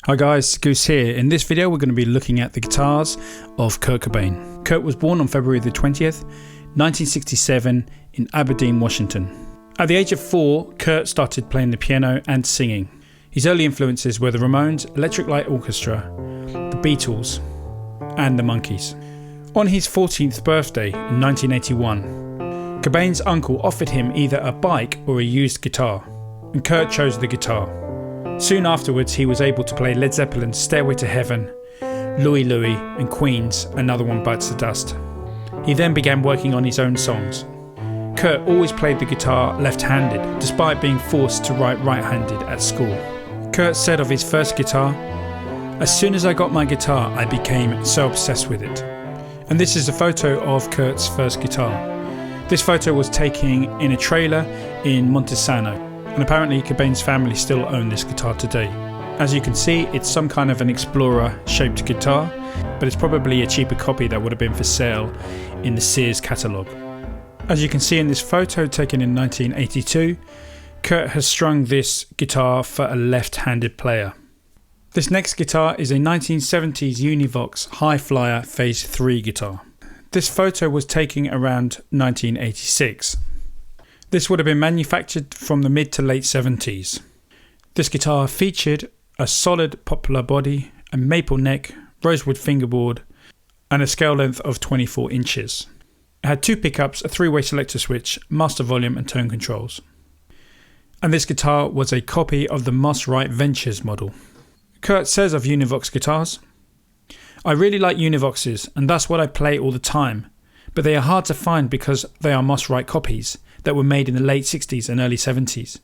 Hi guys, Goose here. In this video we're going to be looking at the guitars of Kurt Cobain. Kurt was born on February the 20th, 1967 in Aberdeen, Washington. At the age of 4, Kurt started playing the piano and singing. His early influences were the Ramones, Electric Light Orchestra, the Beatles and the Monkees. On his 14th birthday in 1981, Cobain's uncle offered him either a bike or a used guitar, and Kurt chose the guitar. Soon afterwards he was able to play Led Zeppelin's Stairway to Heaven, Louie Louie and Queen's Another One Bites the Dust. He then began working on his own songs. Kurt always played the guitar left-handed, despite being forced to write right-handed at school. Kurt said of his first guitar, "As soon as I got my guitar I became so obsessed with it." And this is a photo of Kurt's first guitar. This photo was taken in a trailer in Montesano. And apparently Cobain's family still own this guitar today. As you can see, it's some kind of an Explorer shaped guitar, but it's probably a cheaper copy that would have been for sale in the Sears catalogue. As you can see in this photo taken in 1982, Kurt has strung this guitar for a left-handed player. This next guitar is a 1970s Univox High Flyer Phase 3 guitar. This photo was taken around 1986. This would have been manufactured from the mid to late 70s. This guitar featured a solid poplar body, a maple neck, rosewood fingerboard and a scale length of 24 inches. It had 2 pickups, a 3-way selector switch, master volume and tone controls. And this guitar was a copy of the Moss Wright Ventures model. Kurt says of Univox guitars, "I really like Univoxes and that's what I play all the time, but they are hard to find because they are Moss Wright copies that were made in the late 60s and early 70s.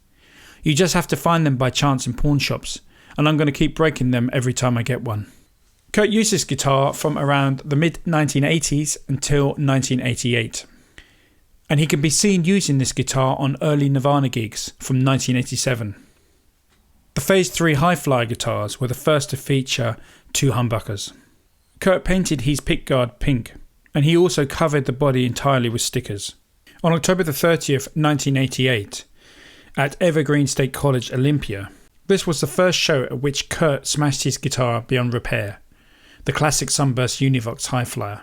You just have to find them by chance in pawn shops, and I'm going to keep breaking them every time I get one." Kurt used this guitar from around the mid-1980s until 1988. And he can be seen using this guitar on early Nirvana gigs from 1987. The Phase 3 High Flyer guitars were the first to feature 2 humbuckers. Kurt painted his pickguard pink, and he also covered the body entirely with stickers. On October the 30th, 1988, at Evergreen State College, Olympia, this was the first show at which Kurt smashed his guitar beyond repair, the classic Sunburst Univox High Flyer.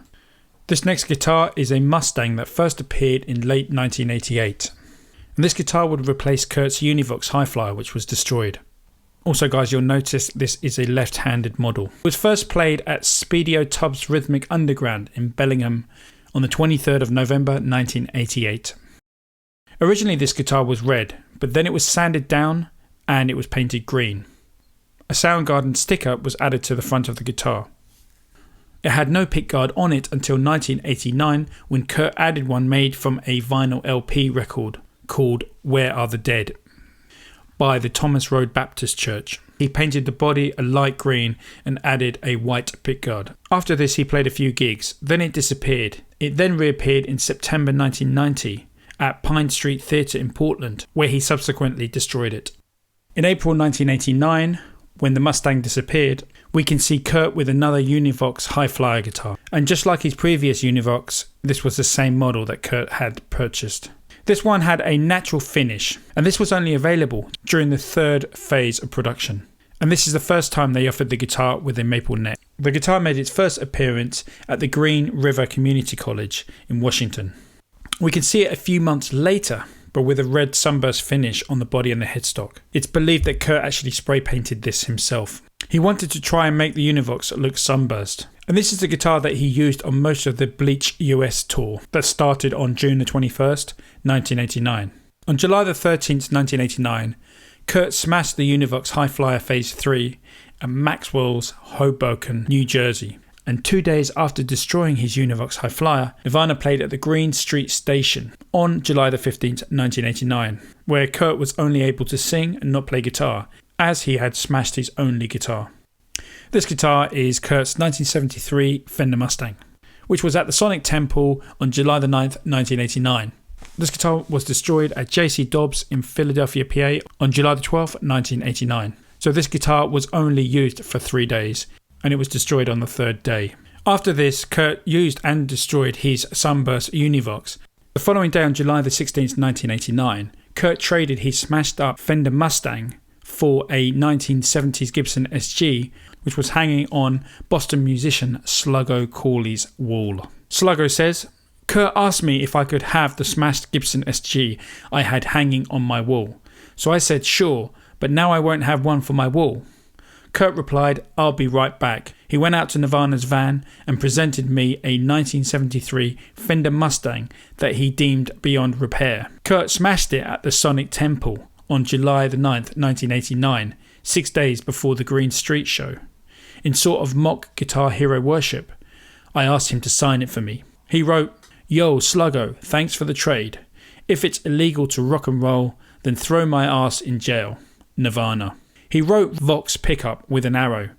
This next guitar is a Mustang that first appeared in late 1988, and this guitar would replace Kurt's Univox High Flyer, which was destroyed. Also guys, you'll notice this is a left-handed model. It was first played at Speedio Tubbs Rhythmic Underground in Bellingham on the 23rd of November 1988. Originally this guitar was red, but then it was sanded down and it was painted green. A Soundgarden sticker was added to the front of the guitar. It had no pickguard on it until 1989 when Kurt added one made from a vinyl LP record called Where Are the Dead by the Thomas Road Baptist Church. He painted the body a light green and added a white pickguard. After this he played a few gigs, then it disappeared. It then reappeared in September 1990 at Pine Street Theatre in Portland, where he subsequently destroyed it. In April 1989, when the Mustang disappeared, we can see Kurt with another Univox High Flyer guitar. And just like his previous Univox, this was the same model that Kurt had purchased. This one had a natural finish, and this was only available during the 3rd phase of production. And this is the first time they offered the guitar with a maple neck. The guitar made its first appearance at the Green River Community College in Washington. We can see it a few months later, but with a red sunburst finish on the body and the headstock. It's believed that Kurt actually spray painted this himself. He wanted to try and make the Univox look sunburst. And this is the guitar that he used on most of the Bleach US tour that started on June the 21st, 1989. On July the 13th, 1989, Kurt smashed the Univox High Flyer Phase 3 at Maxwell's, Hoboken, New Jersey. And 2 days after destroying his Univox High Flyer, Nirvana played at the Green Street Station on July the 15th, 1989, where Kurt was only able to sing and not play guitar, as he had smashed his only guitar. This guitar is Kurt's 1973 Fender Mustang, which was at the Sonic Temple on July the 9th, 1989. This guitar was destroyed at JC Dobbs in Philadelphia, PA on July the 12th, 1989. So this guitar was only used for 3 days, and it was destroyed on the 3rd day. After this, Kurt used and destroyed his Sunburst Univox. The following day on July the 16th, 1989, Kurt traded his smashed up Fender Mustang for a 1970s Gibson Sg, which was hanging on Boston musician Sluggo Corley's wall. Sluggo says, "Kurt asked me if I could have the smashed Gibson Sg I had hanging on my wall. So I said sure, but now I won't have one for my wall." Kurt replied, "I'll be right back." He went out to Nirvana's van and presented me a 1973 Fender Mustang that he deemed beyond repair. Kurt smashed it at the Sonic Temple on July the 9th, 1989, 6 days before the Green Street show. In sort of mock Guitar Hero worship, I asked him to sign it for me. He wrote, "Yo, Sluggo, thanks for the trade. If it's illegal to rock and roll, then throw my ass in jail. Nirvana." He wrote Vox pickup with an arrow,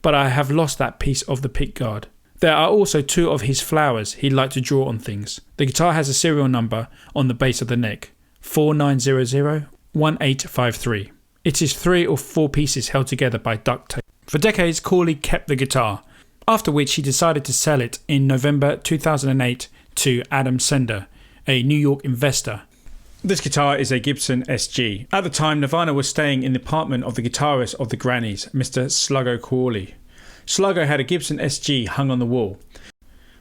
but I have lost that piece of the pickguard. There are also 2 of his flowers he'd like to draw on things. The guitar has a serial number on the base of the neck, 49001853. It is 3 or 4 pieces held together by duct tape. For decades, Corley kept the guitar, after which he decided to sell it in November 2008 to Adam Sender, a New York investor. This guitar is a Gibson Sg. At the time, Nirvana was staying in the apartment of the guitarist of the Grannies, Mr. Sluggo Corley. Sluggo had a Gibson Sg hung on the wall,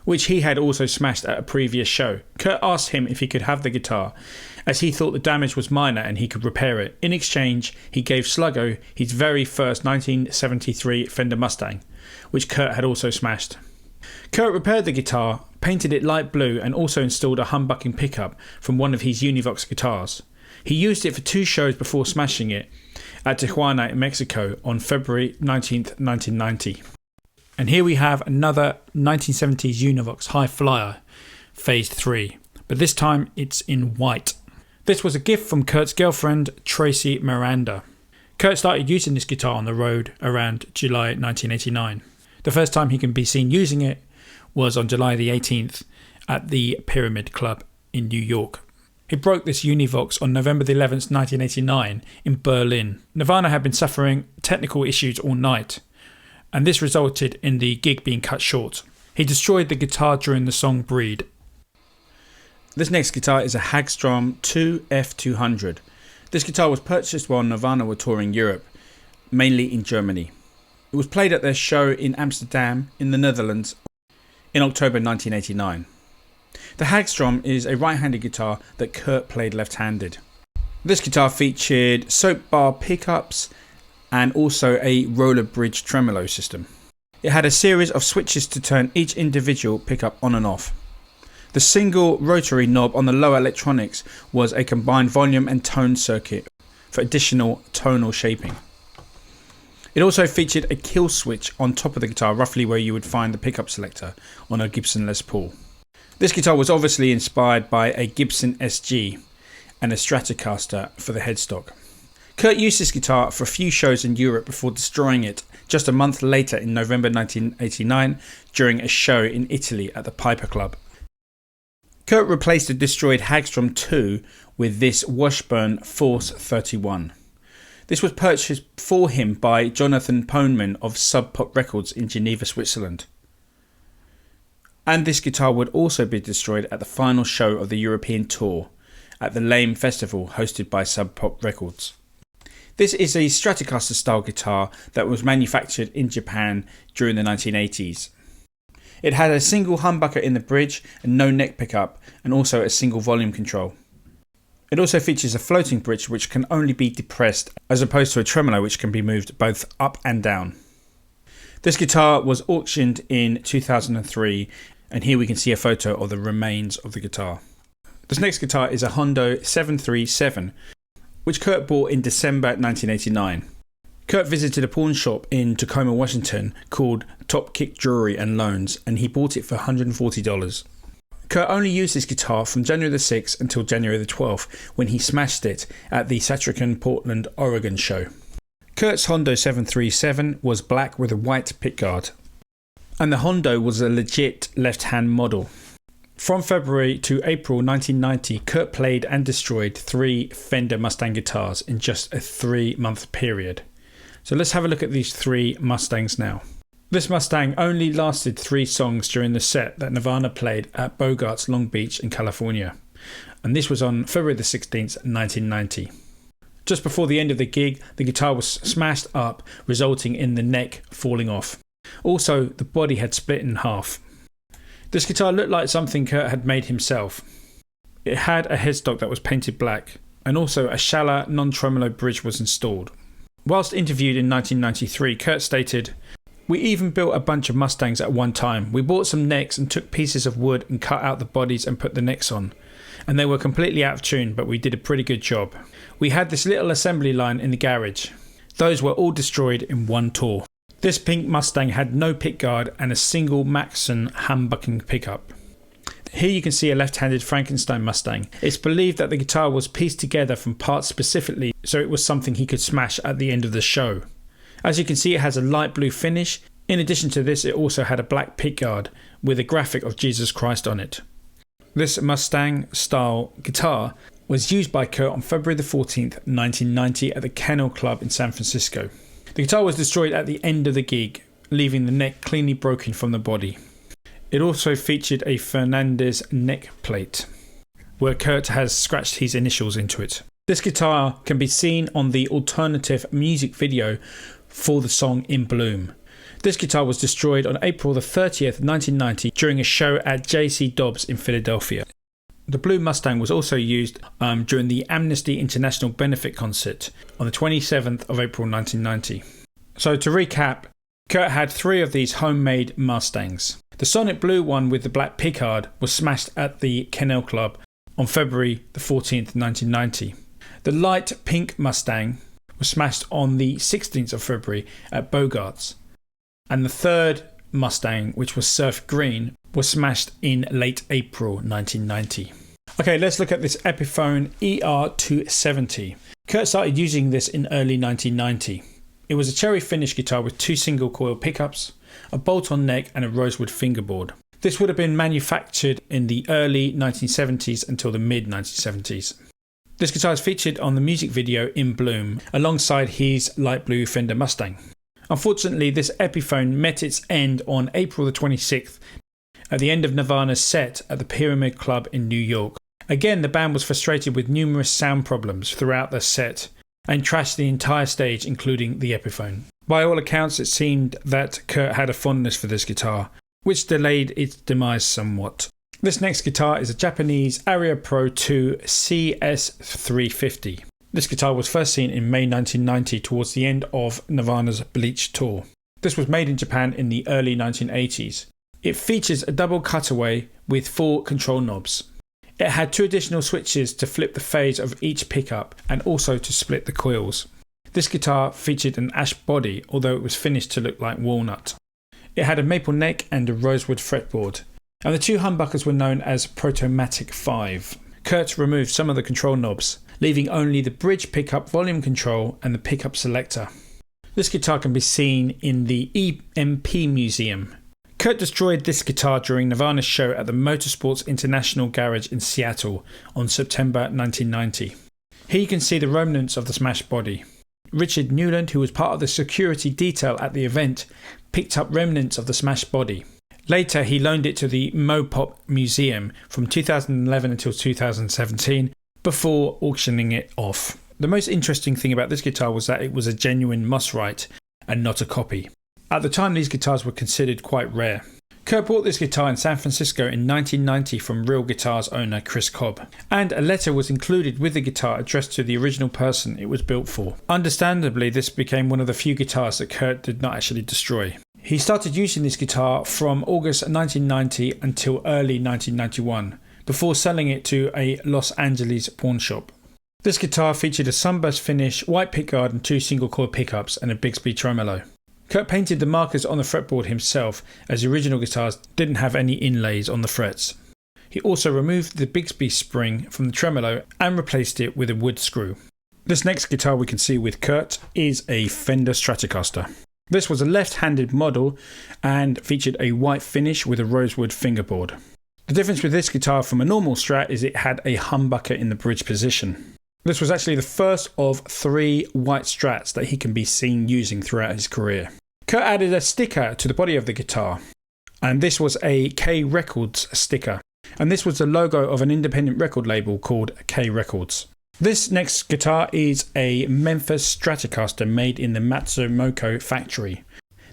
which he had also smashed at a previous show. Kurt asked him if he could have the guitar, as he thought the damage was minor and he could repair it. In exchange, he gave Sluggo his very first 1973 Fender Mustang, which Kurt had also smashed. Kurt repaired the guitar, painted it light blue, and also installed a humbucking pickup from one of his Univox guitars. He used it for 2 shows before smashing it at Tijuana in Mexico on February 19th, 1990. And here we have another 1970s Univox High Flyer, Phase 3, but this time it's in white. This was a gift from Kurt's girlfriend, Tracy Miranda. Kurt started using this guitar on the road around July 1989. The first time he can be seen using it was on July the 18th at the Pyramid Club in New York. He broke this Univox on November the 11th, 1989 in Berlin. Nirvana had been suffering technical issues all night, and this resulted in the gig being cut short. He destroyed the guitar during the song Breed. This next guitar is a Hagstrom 2F200. This guitar was purchased while Nirvana were touring Europe, mainly in Germany. It was played at their show in Amsterdam in the Netherlands in October 1989. The Hagstrom is a right-handed guitar that Kurt played left-handed. This guitar featured soap bar pickups and also a roller bridge tremolo system. It had a series of switches to turn each individual pickup on and off. The single rotary knob on the lower electronics was a combined volume and tone circuit for additional tonal shaping. It also featured a kill switch on top of the guitar, roughly where you would find the pickup selector on a Gibson Les Paul. This guitar was obviously inspired by a Gibson Sg and a Stratocaster for the headstock. Kurt used this guitar for a few shows in Europe before destroying it just a month later in November 1989 during a show in Italy at the Piper Club. Kurt replaced the destroyed Hagstrom 2 with this Washburn Force 31. This was purchased for him by Jonathan Poneman of Sub Pop Records in Geneva, Switzerland. And this guitar would also be destroyed at the final show of the European tour at the Lame Festival hosted by Sub Pop Records. This is a Stratocaster style guitar that was manufactured in Japan during the 1980s. It had a single humbucker in the bridge and no neck pickup, and also a single volume control. It also features a floating bridge which can only be depressed, as opposed to a tremolo which can be moved both up and down. This guitar was auctioned in 2003, and here we can see a photo of the remains of the guitar. This next guitar is a Hondo 737, which Kurt bought in December 1989. Kurt visited a pawn shop in Tacoma, Washington called Top Kick Jewelry and Loans, and he bought it for $140. Kurt only used this guitar from January the 6th until January the 12th, when he smashed it at the Satrican Portland, Oregon show. Kurt's Hondo 737 was black with a white pickguard, and the Hondo was a legit left-hand model. From February to April 1990, Kurt played and destroyed 3 Fender Mustang guitars in just a 3-month period. So let's have a look at these 3 Mustangs now. This Mustang only lasted 3 songs during the set that Nirvana played at Bogart's Long Beach in California, and this was on February the 16th, 1990. Just before the end of the gig, the guitar was smashed up, resulting in the neck falling off. Also, the body had split in half. This guitar looked like something Kurt had made himself. It had a headstock that was painted black, and also a shallow, non-tremolo bridge was installed. Whilst interviewed in 1993, Kurt stated, "We even built a bunch of Mustangs at one time. We bought some necks and took pieces of wood and cut out the bodies and put the necks on. And they were completely out of tune, but we did a pretty good job. We had this little assembly line in the garage. Those were all destroyed in one tour." This pink Mustang had no pickguard and a single Maxson humbucking pickup. Here you can see a left-handed Frankenstein Mustang. It's believed that the guitar was pieced together from parts specifically, so it was something he could smash at the end of the show. As you can see, it has a light blue finish. In addition to this, it also had a black pickguard with a graphic of Jesus Christ on it. This Mustang-style guitar was used by Kurt on February the 14th, 1990 at the Kennel Club in San Francisco. The guitar was destroyed at the end of the gig, leaving the neck cleanly broken from the body. It also featured a Fernandez neck plate, where Kurt has scratched his initials into it. This guitar can be seen on the alternative music video for the song In Bloom. This guitar was destroyed on April the 30th, 1990 during a show at J.C. Dobbs in Philadelphia. The blue Mustang was also used during the Amnesty International benefit concert on the 27th of April 1990. So to recap, Kurt had 3 of these homemade Mustangs. The Sonic Blue one with the black pickguard was smashed at the Kennel Club on February the 14th, 1990. The light pink Mustang was smashed on the 16th of February at Bogart's. And the third Mustang, which was surf green, was smashed in late April 1990. Okay, let's look at this Epiphone ER 270. Kurt started using this in early 1990. It was a cherry finish guitar with 2 single coil pickups, a bolt-on neck and a rosewood fingerboard. This would have been manufactured in the early 1970s until the mid-1970s. This guitar is featured on the music video In Bloom alongside his light blue Fender Mustang. Unfortunately, this Epiphone met its end on April the 26th at the end of Nirvana's set at the Pyramid Club in New York. Again, the band was frustrated with numerous sound problems throughout the set and trashed the entire stage, including the Epiphone. By all accounts, it seemed that Kurt had a fondness for this guitar, which delayed its demise somewhat. This next guitar is a Japanese Aria Pro 2 CS350. This guitar was first seen in May 1990 towards the end of Nirvana's Bleach tour. This was made in Japan in the early 1980s. It features a double cutaway with 4 control knobs. It had 2 additional switches to flip the phase of each pickup and also to split the coils. This guitar featured an ash body, although it was finished to look like walnut. It had a maple neck and a rosewood fretboard, and the 2 humbuckers were known as Protomatic 5. Kurt removed some of the control knobs, leaving only the bridge pickup volume control and the pickup selector. This guitar can be seen in the EMP Museum. Kurt destroyed this guitar during Nirvana's show at the Motorsports International Garage in Seattle on September 1990. Here you can see the remnants of the smashed body. Richard Newland, who was part of the security detail at the event, picked up remnants of the smashed body. Later, he loaned it to the Mopop Museum from 2011 until 2017 before auctioning it off. The most interesting thing about this guitar was that it was a genuine Musrite and not a copy. At the time, these guitars were considered quite rare. Kurt bought this guitar in San Francisco in 1990 from Real Guitars owner Chris Cobb, and a letter was included with the guitar addressed to the original person it was built for. Understandably, this became one of the few guitars that Kurt did not actually destroy. He started using this guitar from August 1990 until early 1991, before selling it to a Los Angeles pawn shop. This guitar featured a sunburst finish, white pickguard and 2 single coil pickups and a Bigsby tremolo. Kurt painted the markers on the fretboard himself, as the original guitars didn't have any inlays on the frets. He also removed the Bigsby spring from the tremolo and replaced it with a wood screw. This next guitar we can see with Kurt is a Fender Stratocaster. This was a left-handed model and featured a white finish with a rosewood fingerboard. The difference with this guitar from a normal Strat is it had a humbucker in the bridge position. This was actually the first of 3 white Strats that he can be seen using throughout his career. Kurt added a sticker to the body of the guitar, and this was a K Records sticker, and this was the logo of an independent record label called K Records. This next guitar is a Memphis Stratocaster made in the Matsumoto factory.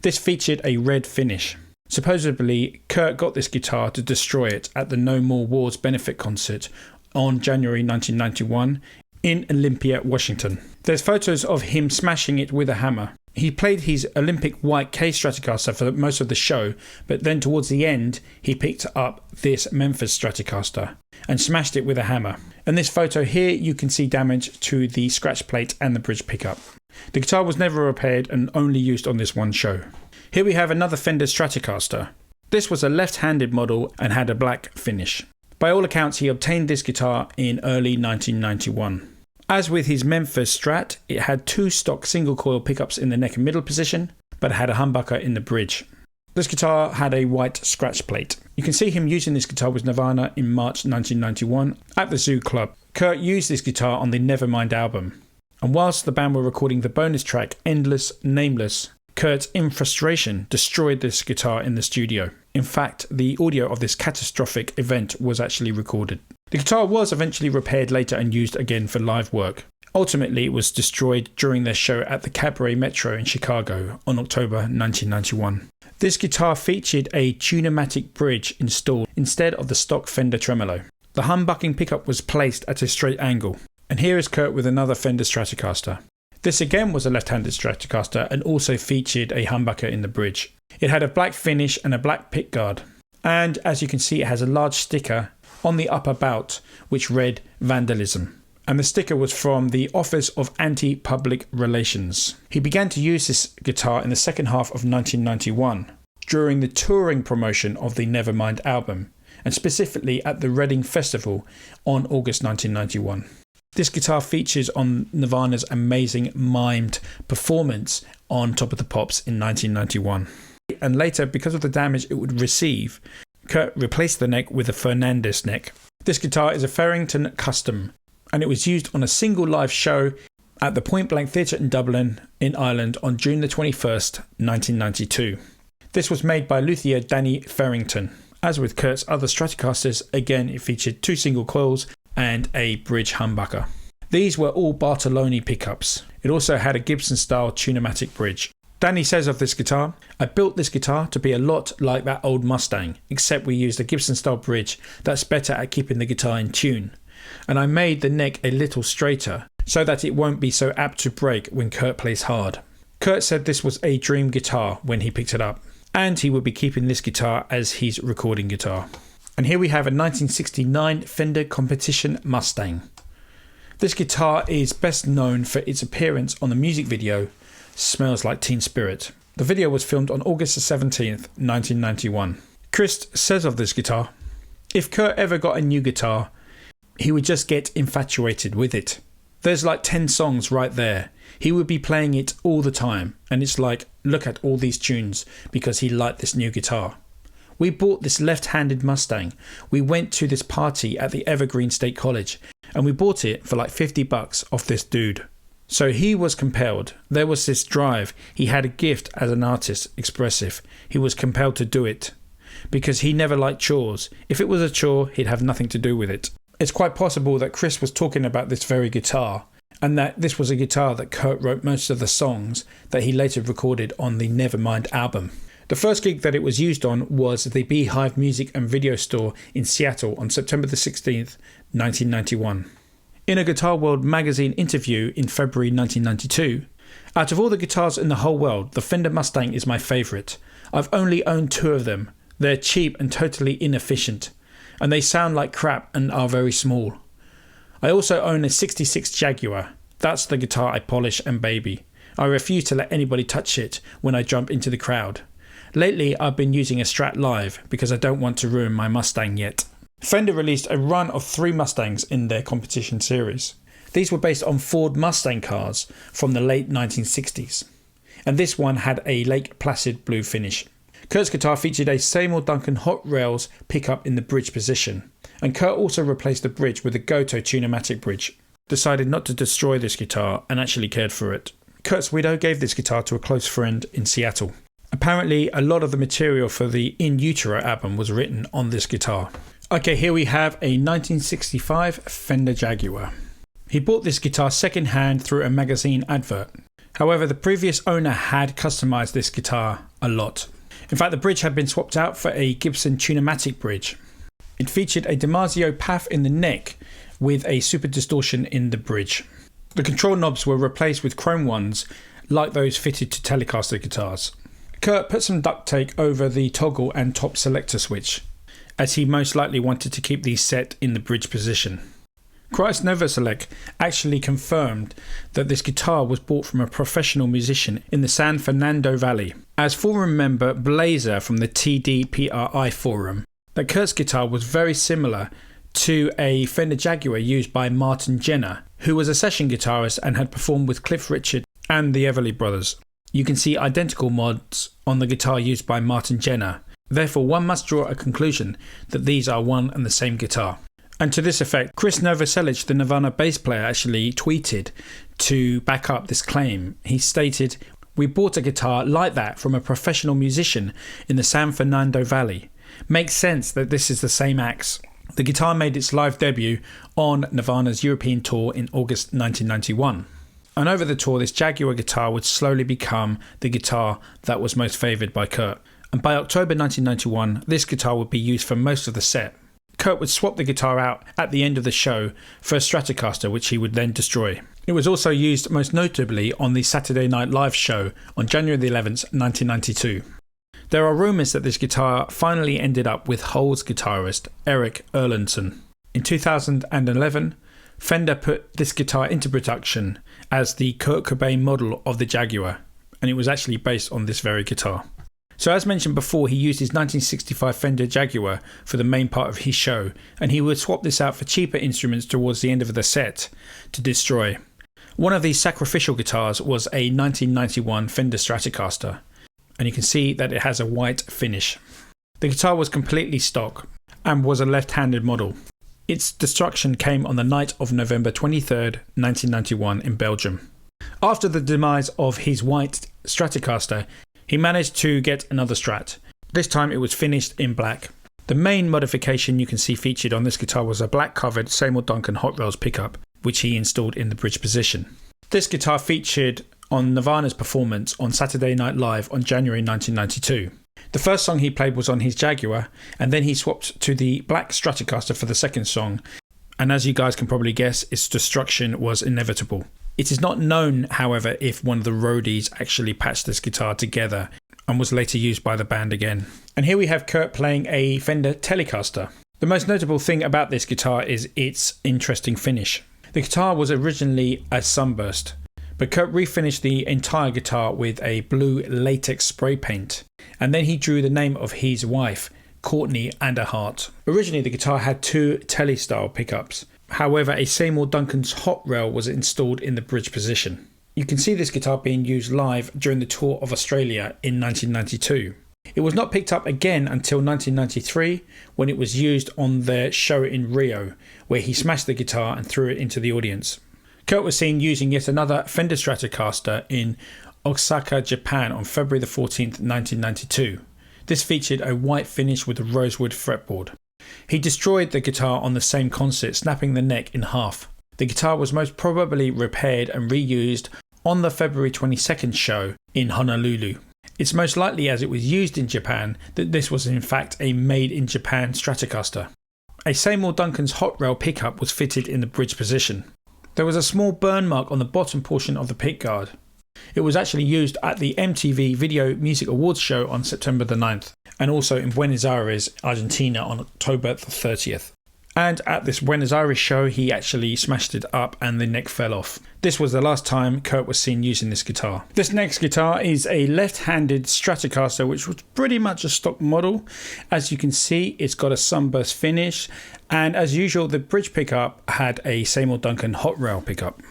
This featured a red finish. Supposedly, Kurt got this guitar to destroy it at the No More Wars benefit concert on January 1991 in Olympia, Washington. There's photos of him smashing it with a hammer. He played his Olympic white K Stratocaster for most of the show, but then towards the end he picked up this Memphis Stratocaster and smashed it with a hammer. In this photo here you can see damage to the scratch plate and the bridge pickup. The guitar was never repaired and only used on this one show. Here we have another Fender Stratocaster. This was a left-handed model and had a black finish. By all accounts he obtained this guitar in early 1991. As with his Memphis Strat, it had two stock single coil pickups in the neck and middle position, but had a humbucker in the bridge. This guitar had a white scratch plate. You can see him using this guitar with Nirvana in March 1991 at the Zoo Club. Kurt used this guitar on the Nevermind album. And whilst the band were recording the bonus track Endless Nameless, Kurt, in frustration, destroyed this guitar in the studio. In fact, the audio of this catastrophic event was actually recorded. The guitar was eventually repaired later and used again for live work. Ultimately, it was destroyed during their show at the Cabaret Metro in Chicago on October 1991. This guitar featured a Tune-o-matic bridge installed instead of the stock Fender tremolo. The humbucking pickup was placed at a straight angle. And here is Kurt with another Fender Stratocaster. This again was a left-handed Stratocaster and also featured a humbucker in the bridge. It had a black finish and a black pickguard. And as you can see, it has a large sticker on the upper bout which read Vandalism. And the sticker was from the Office of Anti-Public Relations. He began to use this guitar in the second half of 1991 during the touring promotion of the Nevermind album, and specifically at the Reading Festival on August 1991. This guitar features on Nirvana's amazing mimed performance on Top of the Pops in 1991. And later, because of the damage it would receive, Kurt replaced the neck with a Fernandez neck. This guitar is a Farrington Custom, and it was used on a single live show at the Point Blank Theatre in Dublin, in Ireland on June the 21st, 1992. This was made by luthier Danny Farrington. As with Kurt's other Stratocasters, again it featured two single coils and a bridge humbucker. These were all Bartoloni pickups. It also had a Gibson style Tune-o-matic bridge. Danny says of this guitar, "I built this guitar to be a lot like that old Mustang, except we used a Gibson style bridge that's better at keeping the guitar in tune. And I made the neck a little straighter so that it won't be so apt to break when Kurt plays hard." Kurt said this was a dream guitar when he picked it up, and he would be keeping this guitar as his recording guitar. And here we have a 1969 Fender Competition Mustang. This guitar is best known for its appearance on the music video Smells Like Teen Spirit. The video was filmed on August 17th, 1991. Chris says of this guitar, "If Kurt ever got a new guitar, he would just get infatuated with it. There's like 10 songs right there. He would be playing it all the time, and it's like, look at all these tunes because he liked this new guitar. We bought this left-handed Mustang. We went to this party at the Evergreen State College, and we bought it for like $50 off this dude. So he was compelled. There was this drive. He had a gift as an artist, expressive. He was compelled to do it because he never liked chores. If it was a chore, he'd have nothing to do with it." It's quite possible that Chris was talking about this very guitar, and that this was a guitar that Kurt wrote most of the songs that he later recorded on the Nevermind album. The first gig that it was used on was the Beehive Music and Video Store in Seattle on September the 16th, 1991. In a Guitar World magazine interview in February 1992, "Out of all the guitars in the whole world, the Fender Mustang is my favourite. I've only owned 2 of them. They're cheap and totally inefficient, and they sound like crap and are very small. I also own a 66 Jaguar. That's the guitar I polish and baby. I refuse to let anybody touch it when I jump into the crowd. Lately I've been using a Strat Live because I don't want to ruin my Mustang yet." Fender released a run of 3 Mustangs in their competition series. These were based on Ford Mustang cars from the late 1960s, and this one had a Lake Placid blue finish. Kurt's guitar featured a Seymour Duncan Hot Rails pickup in the bridge position, and Kurt also replaced the bridge with a Goto Tune-o-matic bridge. Decided not to destroy this guitar and actually cared for it. Kurt's widow gave this guitar to a close friend in Seattle. Apparently a lot of the material for the In Utero album was written on this guitar. Okay, here we have a 1965 Fender Jaguar. He bought this guitar second-hand through a magazine advert. However, the previous owner had customised this guitar a lot. In fact, the bridge had been swapped out for a Gibson Tunematic bridge. It featured a DiMarzio path in the neck with a super distortion in the bridge. The control knobs were replaced with chrome ones like those fitted to Telecaster guitars. Kurt put some duct tape over the toggle and top selector switch, as he most likely wanted to keep these set in the bridge position. Christ Novoselec actually confirmed that this guitar was bought from a professional musician in the San Fernando Valley. As forum member Blazer from the TDPRI forum, that Kurt's guitar was very similar to a Fender Jaguar used by Martin Jenner, who was a session guitarist and had performed with Cliff Richard and the Everly Brothers. You can see identical mods on the guitar used by Martin Jenner. Therefore, one must draw a conclusion that these are one and the same guitar. And to this effect, Chris Novoselic, the Nirvana bass player, actually tweeted to back up this claim. He stated, "We bought a guitar like that from a professional musician in the San Fernando Valley. Makes sense that this is the same axe." The guitar made its live debut on Nirvana's European tour in August 1991. And over the tour, this Jaguar guitar would slowly become the guitar that was most favoured by Kurt. And by October 1991, this guitar would be used for most of the set. Kurt would swap the guitar out at the end of the show for a Stratocaster, which he would then destroy. It was also used most notably on the Saturday Night Live show on January the 11th, 1992. There are rumours that this guitar finally ended up with Hole's guitarist Eric Erlandson. In 2011, Fender put this guitar into production as the Kurt Cobain model of the Jaguar, and it was actually based on this very guitar. So as mentioned before, he used his 1965 Fender Jaguar for the main part of his show, and he would swap this out for cheaper instruments towards the end of the set to destroy. One of these sacrificial guitars was a 1991 Fender Stratocaster, and you can see that it has a white finish. The guitar was completely stock and was a left-handed model. Its destruction came on the night of November 23rd, 1991 in Belgium. After the demise of his white Stratocaster, he managed to get another Strat. This time it was finished in black. The main modification you can see featured on this guitar was a black covered Seymour Duncan Hot Rails pickup, which he installed in the bridge position. This guitar featured on Nirvana's performance on Saturday Night Live on January 1992. The first song he played was on his Jaguar, and then he swapped to the black Stratocaster for the second song, and as you guys can probably guess, its destruction was inevitable. It is not known, however, if one of the roadies actually patched this guitar together and was later used by the band again. And here we have Kurt playing a Fender Telecaster. The most notable thing about this guitar is its interesting finish. The guitar was originally a sunburst, but Kurt refinished the entire guitar with a blue latex spray paint, and then he drew the name of his wife, Courtney, and a heart. Originally the guitar had two Tele-style pickups. However, a Seymour Duncan's hot rail was installed in the bridge position. You can see this guitar being used live during the tour of Australia in 1992. It was not picked up again until 1993 when it was used on their show in Rio, where he smashed the guitar and threw it into the audience. Kurt was seen using yet another Fender Stratocaster in Osaka, Japan on February the 14th, 1992. This featured a white finish with a rosewood fretboard. He destroyed the guitar on the same concert, snapping the neck in half. The guitar was most probably repaired and reused on the February 22nd show in Honolulu. It's most likely, as it was used in Japan, that this was in fact a made in Japan Stratocaster. A Seymour Duncan's hot rail pickup was fitted in the bridge position. There was a small burn mark on the bottom portion of the pickguard. It was actually used at the MTV Video Music Awards show on September the 9th, and also in Buenos Aires, Argentina on October the 30th. And at this Buenos Aires show, he actually smashed it up and the neck fell off. This was the last time Kurt was seen using this guitar. This next guitar is a left-handed Stratocaster, which was pretty much a stock model. As you can see, it's got a sunburst finish, and as usual, the bridge pickup had a Seymour Duncan hot rail pickup.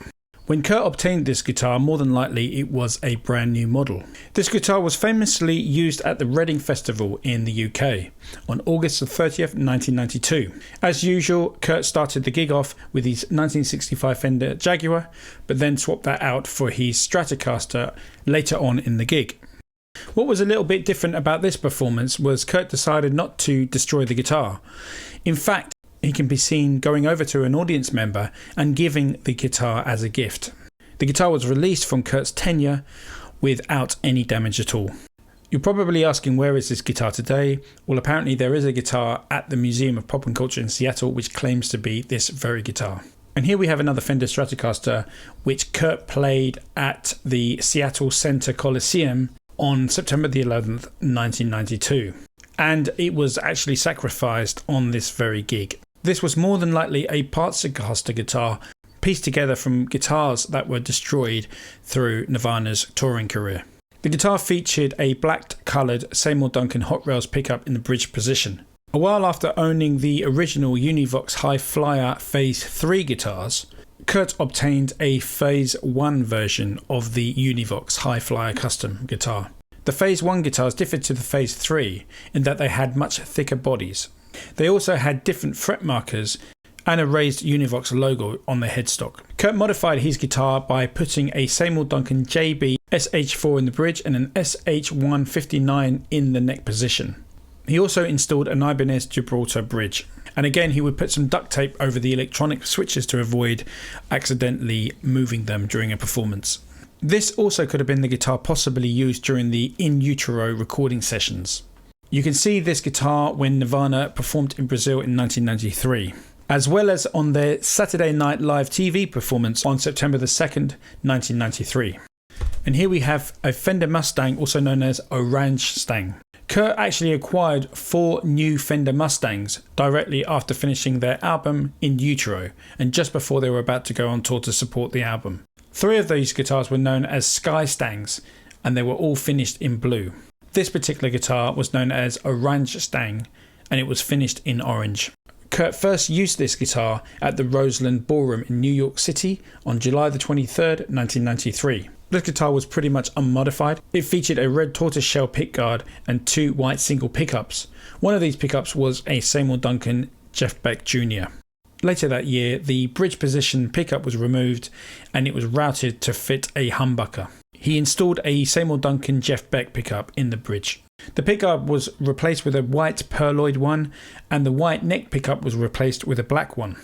When Kurt obtained this guitar, more than likely it was a brand new model. This guitar was famously used at the Reading Festival in the UK on August 30th, 1992. As usual, Kurt started the gig off with his 1965 Fender Jaguar, but then swapped that out for his Stratocaster later on in the gig. What was a little bit different about this performance was Kurt decided not to destroy the guitar. In fact, he can be seen going over to an audience member and giving the guitar as a gift. The guitar was released from Kurt's tenure without any damage at all. You're probably asking, where is this guitar today? Well, apparently there is a guitar at the Museum of Pop and Culture in Seattle which claims to be this very guitar. And here we have another Fender Stratocaster which Kurt played at the Seattle Center Coliseum on September the 11th, 1992. And it was actually sacrificed on this very gig. This was more than likely a Stratocaster guitar pieced together from guitars that were destroyed through Nirvana's touring career. The guitar featured a black coloured Seymour Duncan Hot Rails pickup in the bridge position. A while after owning the original Univox High Flyer Phase 3 guitars, Kurt obtained a Phase 1 version of the Univox High Flyer custom guitar. The Phase 1 guitars differed to the Phase 3 in that they had much thicker bodies. They also had different fret markers and a raised Univox logo on the headstock. Kurt modified his guitar by putting a Seymour Duncan JB SH4 in the bridge and an SH159 in the neck position. He also installed an Ibanez Gibraltar bridge. And again, he would put some duct tape over the electronic switches to avoid accidentally moving them during a performance. This also could have been the guitar possibly used during the In Utero recording sessions. You can see this guitar when Nirvana performed in Brazil in 1993, as well as on their Saturday Night Live TV performance on September the 2nd, 1993. And here we have a Fender Mustang, also known as Orange Stang. Kurt actually acquired 4 new Fender Mustangs directly after finishing their album In Utero and just before they were about to go on tour to support the album. 3 of these guitars were known as Sky Stangs and they were all finished in blue. This particular guitar was known as Orange Stang and it was finished in orange. Kurt first used this guitar at the Roseland Ballroom in New York City on July the 23rd, 1993. This guitar was pretty much unmodified. It featured a red tortoiseshell pickguard and 2 white single pickups. One of these pickups was a Seymour Duncan Jeff Beck Jr. Later that year, the bridge position pickup was removed and it was routed to fit a humbucker. He installed a Seymour Duncan Jeff Beck pickup in the bridge. The pickup was replaced with a white perloid one and the white neck pickup was replaced with a black one,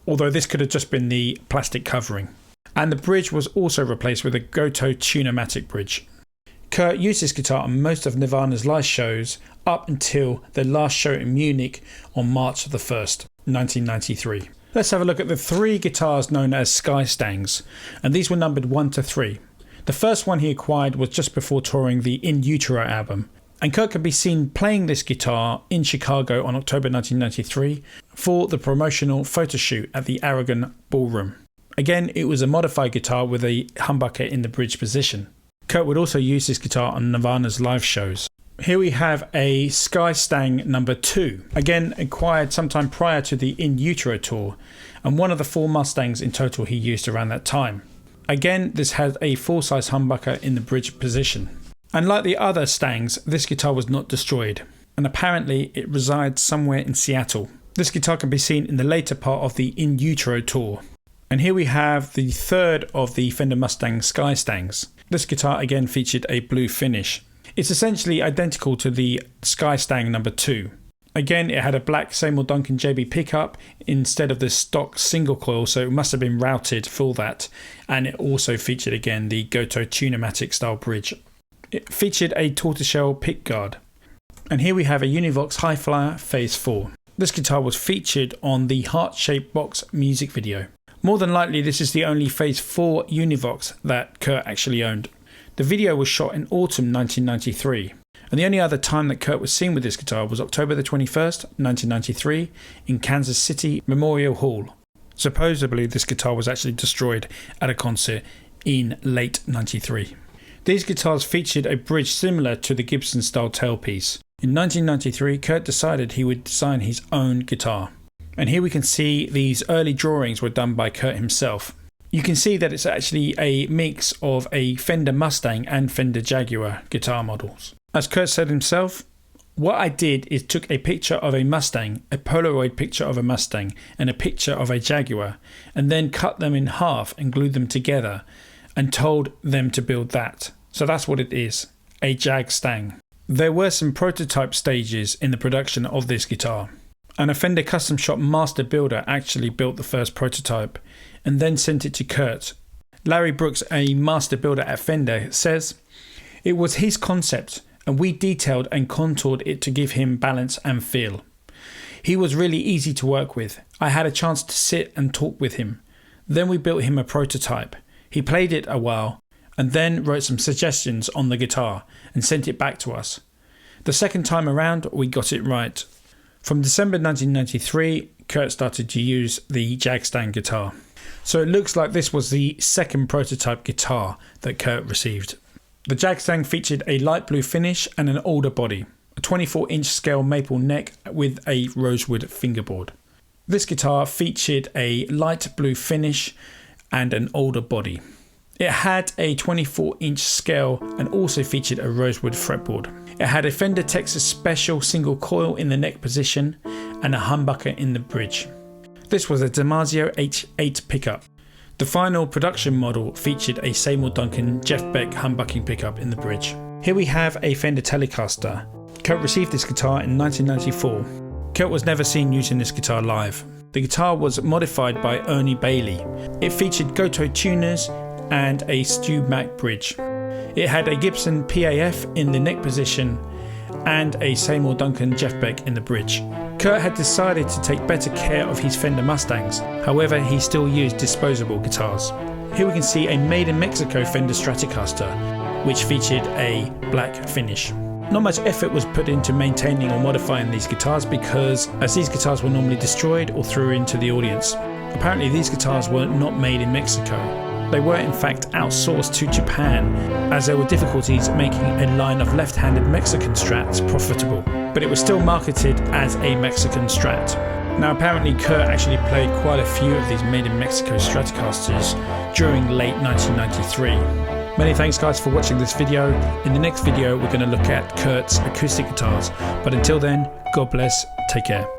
although this could have just been the plastic covering. And the bridge was also replaced with a Goto Tune-o-matic bridge. Kurt used this guitar on most of Nirvana's live shows up until their last show in Munich on March the 1st, 1993. Let's have a look at the 3 guitars known as Sky Stangs, and these were numbered 1 to 3. The first one he acquired was just before touring the In Utero album, and Kurt could be seen playing this guitar in Chicago on October 1993 for the promotional photo shoot at the Aragon Ballroom. Again, it was a modified guitar with a humbucker in the bridge position. Kurt would also use this guitar on Nirvana's live shows. Here we have a Sky Stang number 2, again acquired sometime prior to the In Utero tour, and one of the 4 Mustangs in total he used around that time. Again, this had a full-size humbucker in the bridge position. And like the other Stangs, this guitar was not destroyed, and apparently it resides somewhere in Seattle. This guitar can be seen in the later part of the In Utero tour. And here we have the 3rd of the Fender Mustang Sky Stangs. This guitar again featured a blue finish. It's essentially identical to the Sky Stang number 2. Again, it had a black Seymour Duncan JB pickup instead of the stock single coil, so it must have been routed for that. And it also featured again the Goto Tune-o-matic style bridge. It featured a tortoiseshell pickguard. And here we have a Univox High Flyer Phase 4. This guitar was featured on the Heart-Shaped Box music video. More than likely, this is the only Phase 4 Univox that Kurt actually owned. The video was shot in autumn 1993, and the only other time that Kurt was seen with this guitar was October the 21st, 1993 in Kansas City Memorial Hall. Supposedly, this guitar was actually destroyed at a concert in late 93. These guitars featured a bridge similar to the Gibson style tailpiece. In 1993, Kurt decided he would design his own guitar. And here we can see these early drawings were done by Kurt himself. You can see that it's actually a mix of a Fender Mustang and Fender Jaguar guitar models. As Kurt said himself, what I did is took a picture of a Mustang, a Polaroid picture of a Mustang, and a picture of a Jaguar, and then cut them in half and glued them together and told them to build that. So that's what it is, a Jag Stang. There were some prototype stages in the production of this guitar. and a Fender custom shop master builder actually built the first prototype and then sent it to Kurt. Larry Brooks, a master builder at Fender, says, "It was his concept and we detailed and contoured it to give him balance and feel. He was really easy to work with. I had a chance to sit and talk with him. Then we built him a prototype. He played it a while and then wrote some suggestions on the guitar and sent it back to us. The second time around, we got it right." From December 1993, Kurt started to use the Stang guitar. So it looks like this was the second prototype guitar that Kurt received. The Stang featured a light blue finish and an older body, a 24-inch scale maple neck with a rosewood fingerboard. This guitar featured a light blue finish and an older body. It had a 24-inch scale and also featured a rosewood fretboard. It had a Fender Texas Special single coil in the neck position and a humbucker in the bridge. This was a Damasio H8 pickup. The final production model featured a Seymour Duncan Jeff Beck humbucking pickup in the bridge. Here we have a Fender Telecaster. Kurt received this guitar in 1994. Kurt was never seen using this guitar live. The guitar was modified by Ernie Bailey. It featured Gotoh tuners and a Stu Mac bridge. It had a Gibson PAF in the neck position and a Seymour Duncan Jeff Beck in the bridge. Kurt had decided to take better care of his Fender Mustangs, however he still used disposable guitars. Here we can see a made in Mexico Fender Stratocaster, which featured a black finish. Not much effort was put into maintaining or modifying these guitars because as these guitars were normally destroyed or thrown into the audience. Apparently these guitars were not made in Mexico. They were in fact outsourced to Japan as there were difficulties making a line of left-handed Mexican Strats profitable, but it was still marketed as a Mexican Strat. Now apparently Kurt actually played quite a few of these made in Mexico Stratocasters during late 1993. Many thanks guys for watching this video. In the next video we're going to look at Kurt's acoustic guitars, but until then, God bless, take care.